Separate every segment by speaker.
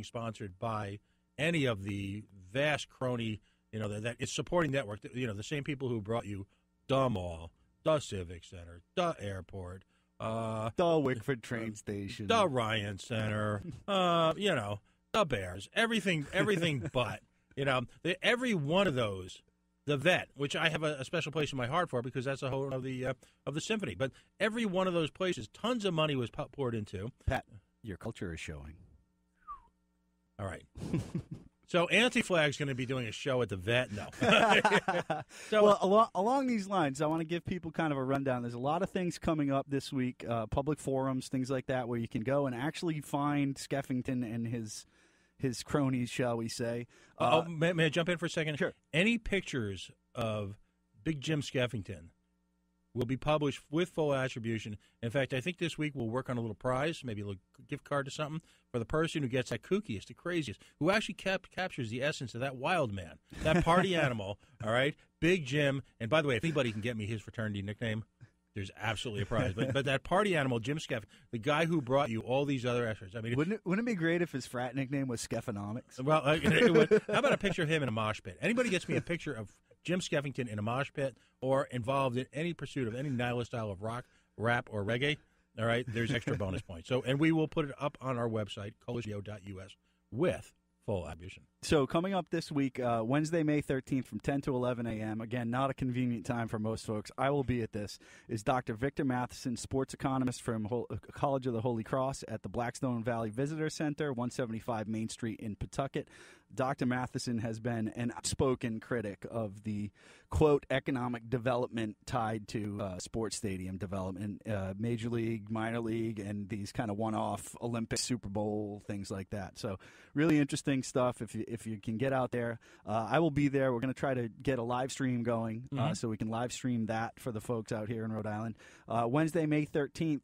Speaker 1: sponsored by any of the vast crony, that it's supporting network. The same people who brought you the mall, the Civic Center, the airport,
Speaker 2: the Wickford train station,
Speaker 1: the Ryan Center, the Bears, everything but, every one of those, the Vet, which I have a special place in my heart for because that's a whole of the symphony. But every one of those places, tons of money was poured into.
Speaker 2: Pat, your culture is showing.
Speaker 1: All right. So Anti-Flag's going to be doing a show at the Vet? No.
Speaker 2: Well, along these lines, I want to give people kind of a rundown. There's a lot of things coming up this week, public forums, things like that, where you can go and actually find Skeffington and his cronies, shall we say.
Speaker 1: May I jump in for a second?
Speaker 2: Sure.
Speaker 1: Any pictures of Big Jim Skeffington will be published with full attribution. In fact, I think this week we'll work on a little prize, maybe a little gift card to something, for the person who gets that kookiest, the craziest, who actually captures the essence of that wild man, that party animal, all right? Big Jim. And by the way, if anybody can get me his fraternity nickname, there's absolutely a prize. But that party animal, Jim Skeffington, the guy who brought you all these other efforts. I mean,
Speaker 2: wouldn't it be great if his frat nickname was Skeffonomics?
Speaker 1: Well, how about a picture of him in a mosh pit? Anybody gets me a picture of Jim Skeffington in a mosh pit or involved in any pursuit of any nihilist style of rock, rap, or reggae, all right, there's extra bonus points. So, and we will put it up on our website, coalitionradio.us, with full attribution.
Speaker 2: So coming up this week, Wednesday, May 13th from 10 to 11 a.m., again, not a convenient time for most folks, I will be at this, is Dr. Victor Matheson, sports economist from College of the Holy Cross at the Blackstone Valley Visitor Center, 175 Main Street in Pawtucket. Dr. Matheson has been an outspoken critic of the, quote, economic development tied to sports stadium development, Major League, minor league, and these kind of one-off Olympic, Super Bowl, things like that. So really interesting stuff if you can get out there. I will be there. We're going to try to get a live stream going so we can live stream that for the folks out here in Rhode Island. Wednesday, May 13th,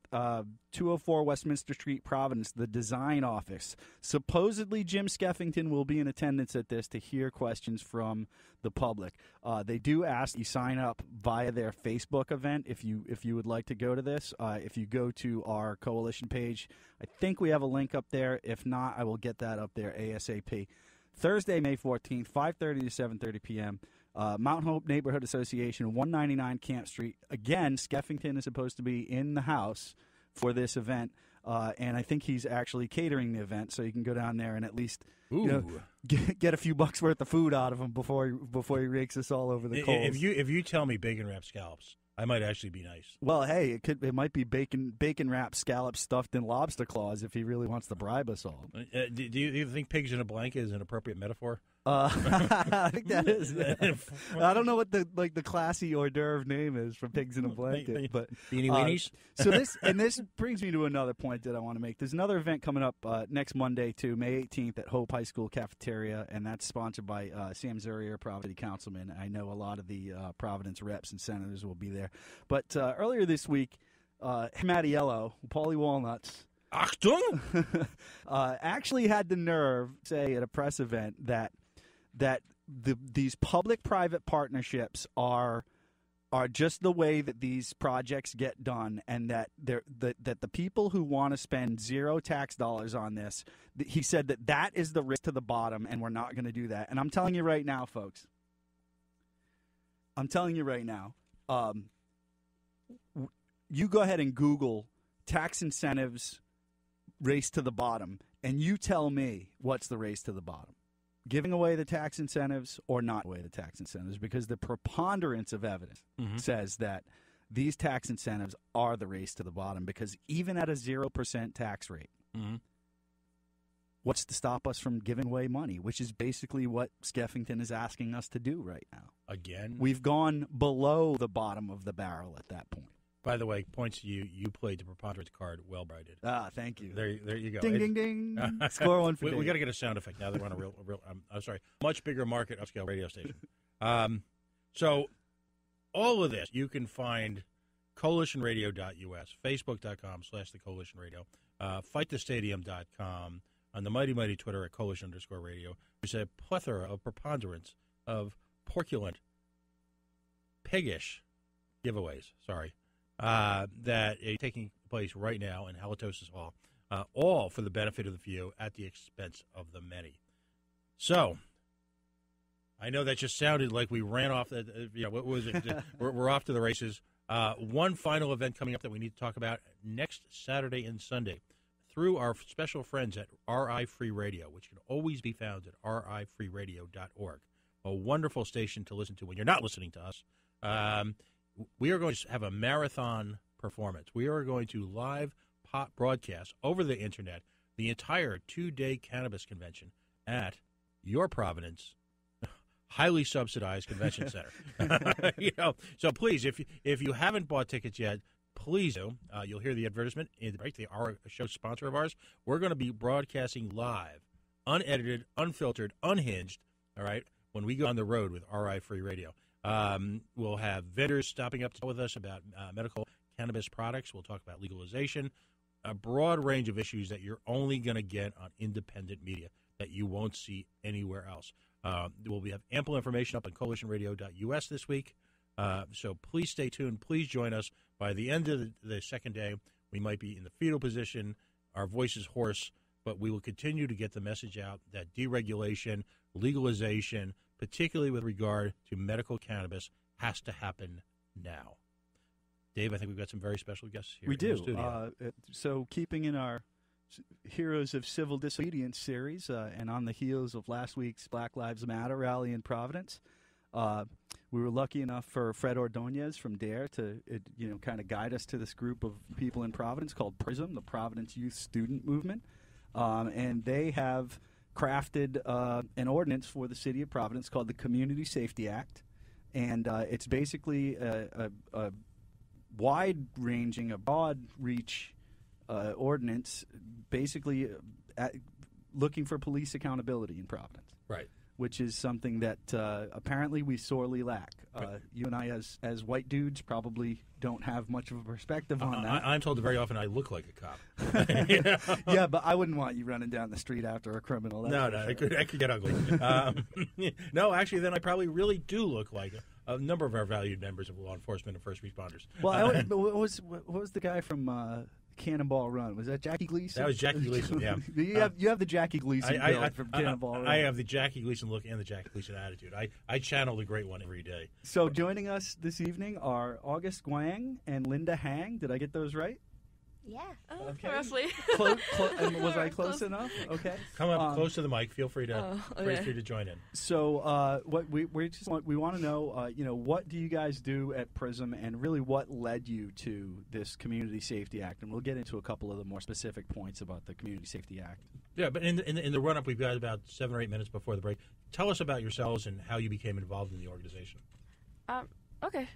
Speaker 2: 204 Westminster Street, Providence, the design office. Supposedly Jim Skeffington will be in attendance at this to hear questions from the public. They do ask you sign up via their Facebook event if you would like to go to this. If you go to our coalition page, I think we have a link up there. If not, I will get that up there ASAP. Thursday, May 14th, 5:30 to 7:30 p.m., Mount Hope Neighborhood Association, 199 Camp Street. Again, Skeffington is supposed to be in the house for this event, and I think he's actually catering the event, so you can go down there and at least get a few bucks worth of food out of him before he rakes us all over the coals.
Speaker 1: If you tell me bacon wrapped scallops, I might actually be nice.
Speaker 2: Well, hey, it might be bacon wrapped scallops stuffed in lobster claws if he really wants to bribe us all.
Speaker 1: Do you think pigs in a blanket is an appropriate metaphor?
Speaker 2: I think that is. I don't know what the classy hors d'oeuvre name is for pigs in a blanket, but
Speaker 1: beanie weenies.
Speaker 2: So this brings me to another point that I want to make. There's another event coming up next Monday too, May 18th at Hope High School cafeteria, and that's sponsored by Sam Zurier, Providence councilman. I know a lot of the Providence reps and senators will be there. But earlier this week, Mattiello, Paulie Walnuts,
Speaker 1: Achtung!
Speaker 2: Actually had the nerve to say at a press event that these public-private partnerships are just the way that these projects get done, and that the people who want to spend zero tax dollars on this, he said that is the risk to the bottom, and we're not going to do that. And I'm telling you right now, folks, you go ahead and Google tax incentives race to the bottom, and you tell me what's the race to the bottom. Giving away the tax incentives or not away the tax incentives, because the preponderance of evidence says that these tax incentives are the race to the bottom, because even at a 0% tax rate, what's to stop us from giving away money, which is basically what Skeffington is asking us to do right now.
Speaker 1: Again?
Speaker 2: We've gone below the bottom of the barrel at that point.
Speaker 1: By the way, points to you. You played the preponderance card well, I did.
Speaker 2: Thank you.
Speaker 1: There you go.
Speaker 2: Ding, ding, ding. Score one for
Speaker 1: we got to get a sound effect now that we're on a real I'm sorry, much bigger market, upscale radio station. So all of this, you can find coalitionradio.us, facebook.com/the Coalition Radio, fightthestadium.com, on the mighty Twitter at coalition_radio. There's a plethora of preponderance of porculent, piggish giveaways, that are taking place right now in Halitosis Hall. all for the benefit of the few at the expense of the many. So, I know that just sounded like we ran off. What was it? We're off to the races. One final event coming up that we need to talk about next Saturday and Sunday through our special friends at RI Free Radio, which can always be found at rifreeradio.org. A wonderful station to listen to when you're not listening to us. We are going to have a marathon performance. We are going to live broadcast over the Internet the entire 2-day cannabis convention at your Providence highly subsidized convention center. So please, if you haven't bought tickets yet, please do. You'll hear the advertisement. They are a show sponsor of ours. We're going to be broadcasting live, unedited, unfiltered, unhinged, all right, when we go on the road with RI Free Radio. We'll have vendors stopping up to talk with us about medical cannabis products. We'll talk about legalization, a broad range of issues that you're only going to get on independent media that you won't see anywhere else. We'll have ample information up on coalitionradio.us this week. So please stay tuned. Please join us. By the end of the second day, we might be in the fetal position. Our voice is hoarse, but we will continue to get the message out that deregulation, legalization, particularly with regard to medical cannabis, has to happen now. Dave, I think we've got some very special guests here.
Speaker 2: We
Speaker 1: in
Speaker 2: do.
Speaker 1: The studio.
Speaker 2: So keeping in our Heroes of Civil Disobedience series, and on the heels of last week's Black Lives Matter rally in Providence, we were lucky enough for Fred Ordonez from DARE to kind of guide us to this group of people in Providence called PRISM, the Providence Youth Student Movement, and they have crafted an ordinance for the city of Providence called the Community Safety Act, and it's basically a wide-ranging, a broad-reach ordinance, basically looking for police accountability in Providence.
Speaker 1: Right.
Speaker 2: Which is something that apparently we sorely lack. You and I, as white dudes, probably don't have much of a perspective on that.
Speaker 1: I'm told very often I look like a cop.
Speaker 2: Yeah, but I wouldn't want you running down the street after a criminal.
Speaker 1: No, it could get ugly. No, actually, then I probably really do look like a number of our valued members of law enforcement and first responders.
Speaker 2: Well, what was the guy from Cannonball Run? Was that Jackie Gleason?
Speaker 1: That was Jackie Gleason, yeah.
Speaker 2: You have the Jackie Gleason build from Cannonball Run.
Speaker 1: I have the Jackie Gleason look and the Jackie Gleason attitude. I channel the great one every day.
Speaker 2: So joining us this evening are August Guang and Linda Hang. Did I get those right?
Speaker 3: Yeah.
Speaker 2: Okay.
Speaker 4: Roughly.
Speaker 2: Was I close enough? Okay.
Speaker 1: Come up close to the mic. Feel free to join in.
Speaker 2: So, what we want to know, what do you guys do at PRISM, and really what led you to this Community Safety Act? And we'll get into a couple of the more specific points about the Community Safety Act.
Speaker 1: Yeah, but in the run up, we've got about 7 or 8 minutes before the break. Tell us about yourselves and how you became involved in the organization.
Speaker 4: Okay.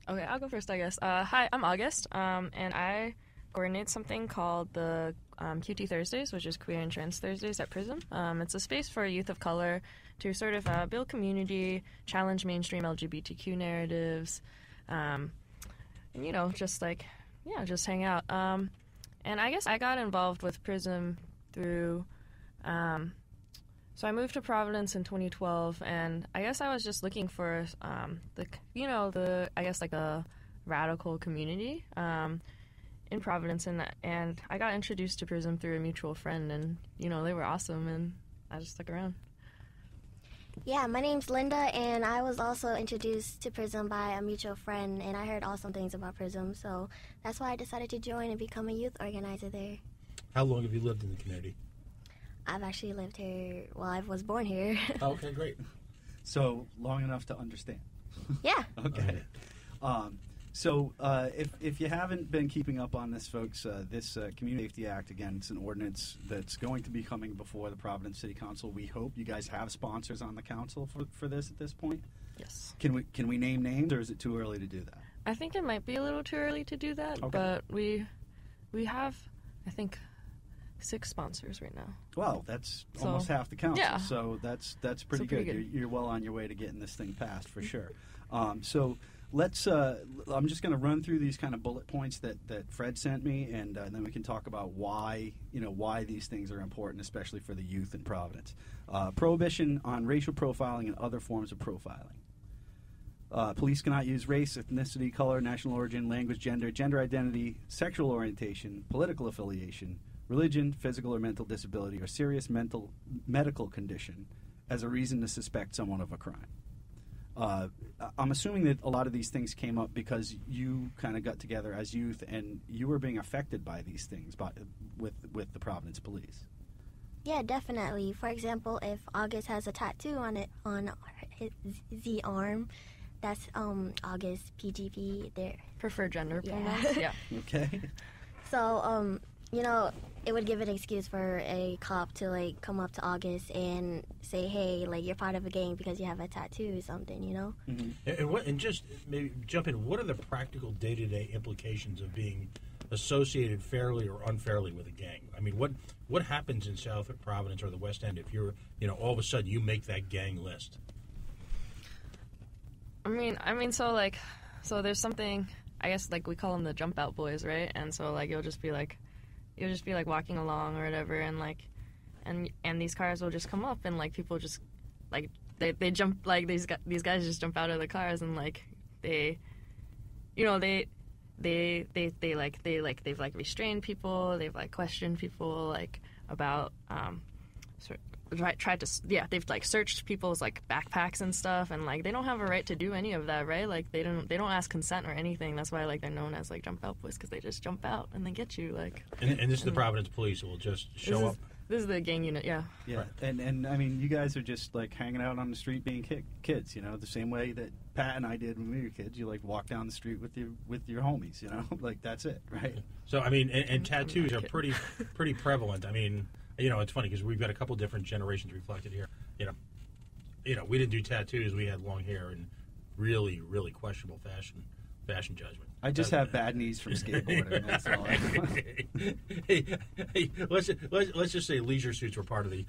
Speaker 4: Okay, I'll go first, I guess. Hi, I'm August, and I coordinate something called the QT Thursdays, which is Queer and Trans Thursdays at PRISM. It's a space for youth of color to sort of build community, challenge mainstream LGBTQ narratives, and, just just hang out. And I guess I got involved with PRISM through... So I moved to Providence in 2012, and I guess I was just looking for a radical community in Providence, and I got introduced to PRISM through a mutual friend, and they were awesome, and I just stuck around.
Speaker 3: Yeah, my name's Linda, and I was also introduced to PRISM by a mutual friend, and I heard awesome things about PRISM, so that's why I decided to join and become a youth organizer there.
Speaker 1: How long have you lived in the community?
Speaker 3: I've actually lived here, I was born here.
Speaker 1: Okay, great.
Speaker 2: So, long enough to understand.
Speaker 3: Yeah.
Speaker 2: Okay. So, if you haven't been keeping up on this, folks, this Community Safety Act, again, it's an ordinance that's going to be coming before the Providence City Council. We hope you guys have sponsors on the council for this at this point.
Speaker 4: Yes.
Speaker 2: Can we name names, or is it too early to do that?
Speaker 4: I think it might be a little too early to do that,
Speaker 2: okay.
Speaker 4: But we have, I think, 6 sponsors right now.
Speaker 2: Well, that's almost half the council.
Speaker 4: Yeah.
Speaker 2: So that's pretty good. You're well on your way to getting this thing passed for sure. So let's. I'm just going to run through these kind of bullet points that Fred sent me, and then we can talk about why these things are important, especially for the youth in Providence. Prohibition on racial profiling and other forms of profiling. Police cannot use race, ethnicity, color, national origin, language, gender identity, sexual orientation, political affiliation, religion, physical or mental disability, or serious medical condition as a reason to suspect someone of a crime. I'm assuming that a lot of these things came up because you kind of got together as youth and you were being affected by these things with the Providence Police.
Speaker 3: Yeah, definitely. For example, if August has a tattoo on the arm, that's August PGP. Their
Speaker 4: Preferred gender
Speaker 3: Yeah.
Speaker 4: pronouns. Yeah.
Speaker 2: Okay.
Speaker 3: So it would give an excuse for a cop to like come up to August and say, hey, like you're part of a gang because you have a tattoo or something, you know?
Speaker 2: Mm-hmm.
Speaker 1: And just maybe jump in, what are the practical day-to-day implications of being associated fairly or unfairly with a gang? I mean, what happens in South Providence or the West End if you're, all of a sudden you make that gang list?
Speaker 4: I mean, so there's something, I guess, like we call them the jump out boys, right? And so like you'll just be like walking along or whatever, and like, and these cars will just come up, and like people just like they jump, like these guys just jump out of the cars, and like they've like restrained people, they've like questioned people like about they've like searched people's like backpacks and stuff, and like they don't have a right to do any of that, right? Like they don't ask consent or anything. That's why like they're known as like jump out boys, because they just jump out and they get you like.
Speaker 1: And this is the Providence Police who will just show up.
Speaker 4: This is the gang unit, yeah.
Speaker 2: Yeah,
Speaker 1: Right.
Speaker 2: and I mean, you guys are just like hanging out on the street being kids, the same way that Pat and I did when we were kids. You like walk down the street with your homies, like that's it, right?
Speaker 1: So I mean, and tattoos are pretty prevalent. I mean, it's funny because we've got a couple different generations reflected here. We didn't do tattoos. We had long hair and really, really questionable fashion judgment.
Speaker 2: I just have bad knees from skateboarding. That's all.
Speaker 1: hey, let's just say leisure suits were part of the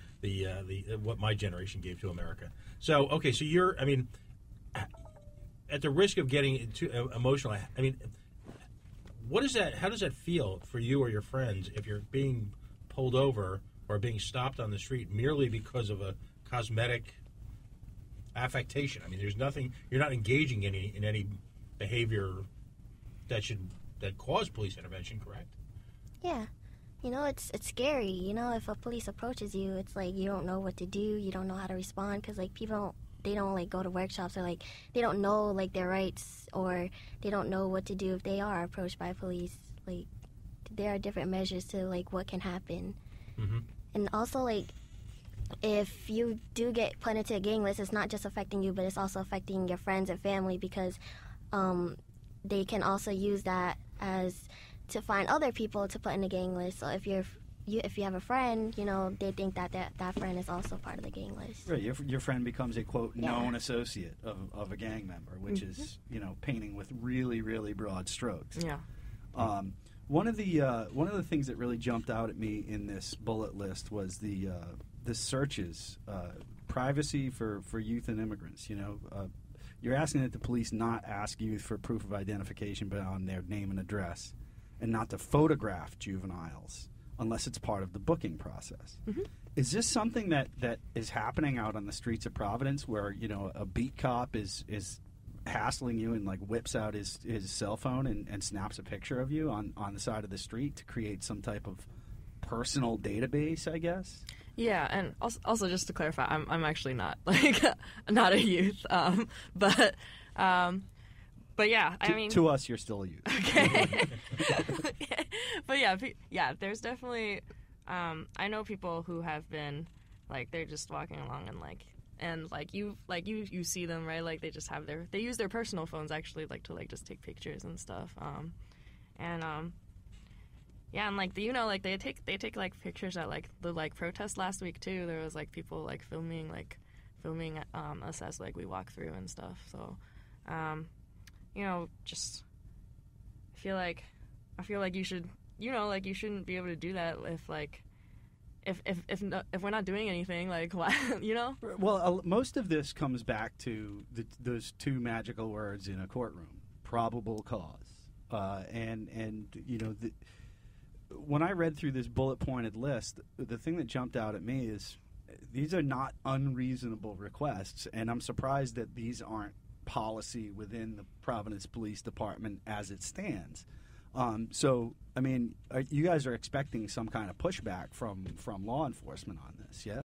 Speaker 1: what my generation gave to America. So okay, so you're, I mean, at the risk of getting too emotional, I mean, what is that? How does that feel for you or your friends if you're being pulled over or being stopped on the street merely because of a cosmetic affectation? I mean, there's nothing. You're not engaging in any behavior that caused police intervention, correct?
Speaker 3: Yeah. It's scary. If a police approaches you, it's like you don't know what to do. You don't know how to respond because, like, people don't like go to workshops or, like, they don't know, like, their rights, or they don't know what to do if they are approached by police. Like, there are different measures to, like, what can happen.
Speaker 1: Mm-hmm.
Speaker 3: And also, like, if you do get put into a gang list, it's not just affecting you, but it's also affecting your friends and family because they can also use that as to find other people to put in the gang list. So if you have a friend, they think that friend is also part of the gang list.
Speaker 2: Right, your friend becomes a quote
Speaker 3: Yeah.
Speaker 2: known associate of a gang member, which is painting with really, really broad strokes.
Speaker 4: Yeah.
Speaker 2: One of the things that really jumped out at me in this bullet list was the searches, privacy for youth and immigrants. You're asking that the police not ask youth for proof of identification but on their name and address, and not to photograph juveniles unless it's part of the booking process.
Speaker 4: Mm-hmm.
Speaker 2: Is this something that is happening out on the streets of Providence where, a beat cop is hassling you and like whips out his cell phone and snaps a picture of you on the side of the street to create some type of personal database, I guess?
Speaker 4: Yeah, and also just to clarify, I'm actually not not a youth, but yeah, I mean,
Speaker 2: to us, you're still a youth.
Speaker 4: Okay, but yeah, there's definitely, I know people who have been like they're just walking along and you see them, right? Like they just have they use their personal phones actually like to like just take pictures and stuff, yeah, and like they take like pictures at like the like protest last week too. There was like people like filming us as like we walk through and stuff. So, just I feel like you should you shouldn't be able to do that if we're not doing anything, like why
Speaker 2: Well, most of this comes back to those two magical words in a courtroom: probable cause, when I read through this bullet-pointed list, the thing that jumped out at me is these are not unreasonable requests, and I'm surprised that these aren't policy within the Providence Police Department as it stands. So, I mean, you guys are expecting some kind of pushback from law enforcement on this, yeah?